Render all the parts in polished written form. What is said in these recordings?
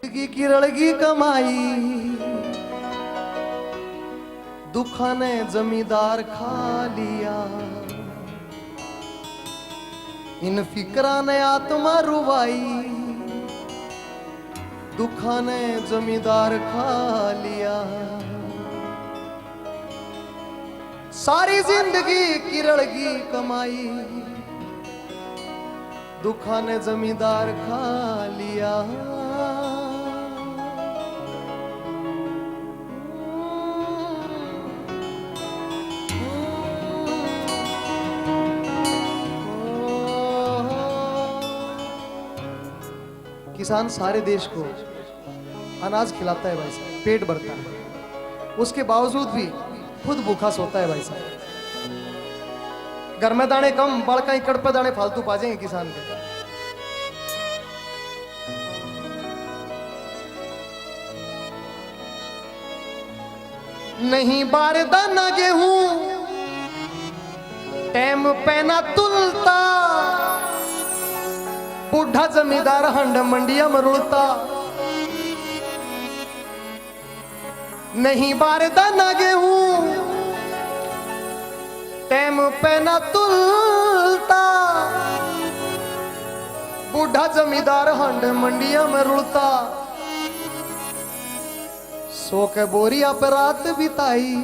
की किरड़गी कमाई दुखा ने जमींदार खा लिया। इन फिक्रा ने आत्मा रुवाई दुखा ने जमींदार खा लिया। सारी जिंदगी किरड़गी कमाई दुखा ने जमींदार खा लिया। किसान सारे देश को अनाज खिलाता है भाई साहब, पेट भरता है, उसके बावजूद भी खुद भूखा सोता है भाई साहब। घर में दाने कम, बड़का एकड़ पे दाने फालतू पा जाएंगे किसान के। नहीं बार दाना गेहूं टाइम पैना तुलता, बूढ़ा जमींदार हंड मंडिया में रुलता। नहीं बार दाना गेहूं टाइम पैना तुलता, बूढ़ा जमींदार हंड मंडिया में रुलता। सो के बोरिया पे रात बिताई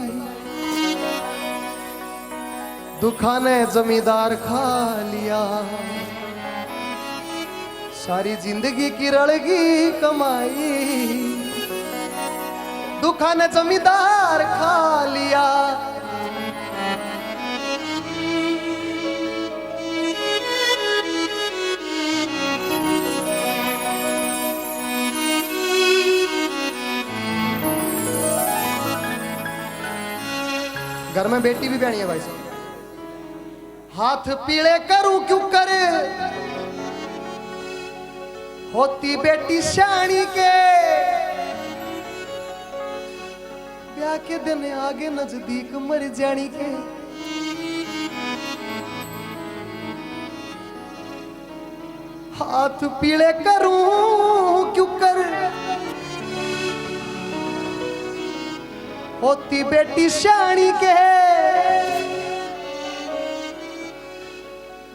दुखा ने जमींदार खा लिया। सारी जिंदगी की रड़गी कमाई दुखा ने जमींदार खा लिया। घर में बेटी भी बहनी है भाई साहब, हाथ पीले करूं क्यों करे होती बेटी शानी के। ब्याह के दिन आगे नजदीक मर जानी के। हाथ पीले करूं क्यों कर होती बेटी शानी के।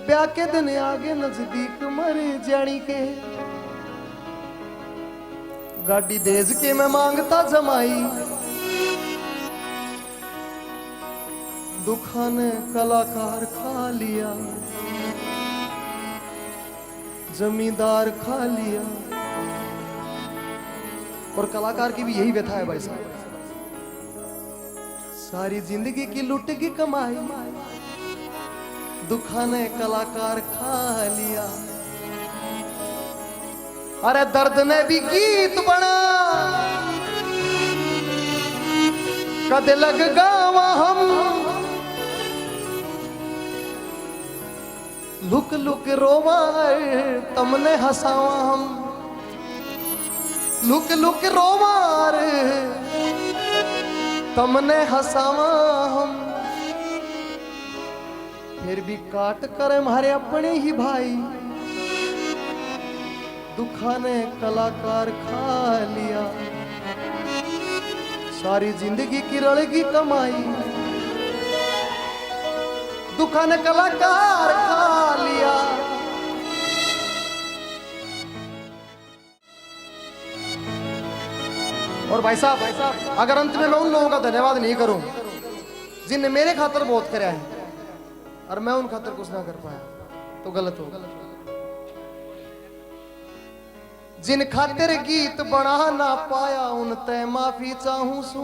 ब्याह के दिन आगे नजदीक मर जानी के। गाड़ी देज के मैं मांगता जमाई दुखा ने कलाकार खा लिया, जमींदार खा लिया। और कलाकार की भी यही व्यथा है भाई साहब, सारी जिंदगी की लुट की कमाई दुखा ने कलाकार खा लिया। अरे दर्द ने भी गीत बना कद लग गावा हम, लुक लुक रोवा तमने हंसावा हम। लुक लुक रोवा तमने हंसावा हम। फिर भी काट कर हमारे अपने ही भाई दुखा ने कलाकार खा लिया। सारी जिंदगी की रड़गी कमाई दुखा ने कलाकार खा लिया। और भाई साहब अगर अंत में मैं उन लोगों का धन्यवाद नहीं करूं जिनने मेरे खातर बहुत कराया है और मैं उन खातर कुछ ना कर पाया तो गलत होगा। जिन खातिर गीत बना ना पाया उन ते माफी चाहूं सू।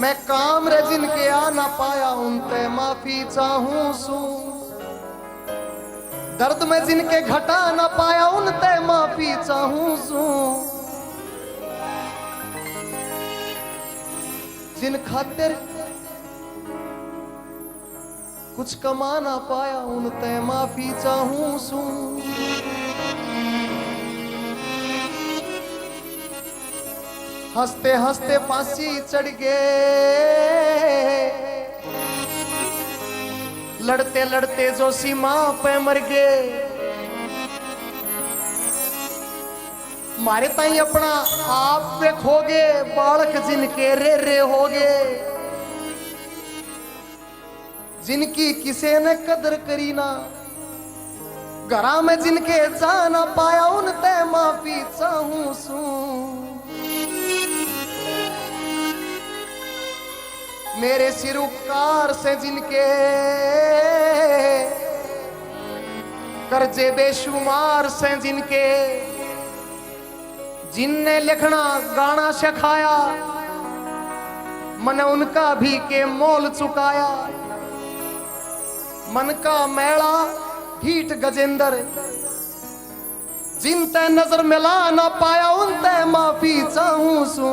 मैं काम रे जिनके आ ना पाया उन ते माफी चाहूं सू। दर्द में जिनके घटा ना पाया उन ते माफी चाहूं सू। जिन खातिर कुछ कमा ना पाया उन ते माफी चाहूं सू। हंसते हंसते फांसी चढ़ गए, लड़ते लड़ते जो सीमा पे मर गए। मारे ताई अपना आप पे खोगे, बालक जिनके रे होगे, जिनकी किसे ने कदर करी ना, घरा में जिनके जा ना पाया उन ते माफी चाहूं सू। मेरे सिर उपकार से जिनके कर्जे बेशुमार से जिनके, जिनने लिखना गाना सिखाया, मैंने उनका भी के मोल चुकाया। मन का मैला ढीठ गजेंद्र, जिन ते नजर मिला ना पाया उन ते माफी चाहूं सू।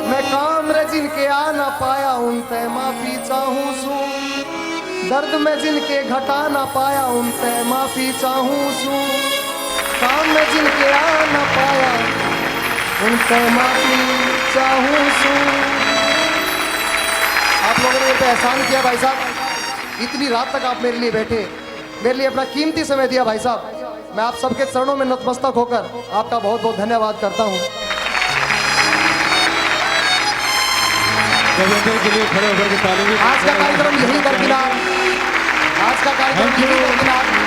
मैं काम रे जिनके आ ना पाया उन ते माफी चाहूं सू। दर्द में जिनके घटा ना पाया उन ते माफी चाहूं सू। काम में जिनके आ ना पाया उन ते माफी चाहूं सू। आप लोगों ने मेरे पे एहसान किया भाई साहब, इतनी रात तक आप मेरे लिए बैठे, मेरे लिए अपना कीमती समय दिया भाई साहब। मैं आप सबके चरणों में नतमस्तक होकर आपका बहुत बहुत धन्यवाद करता हूं। के लिए खड़े होकर के ताली भी। आज का कार्यक्रम यही दरकिनार, आज का कार्यक्रम यही दरकिनार।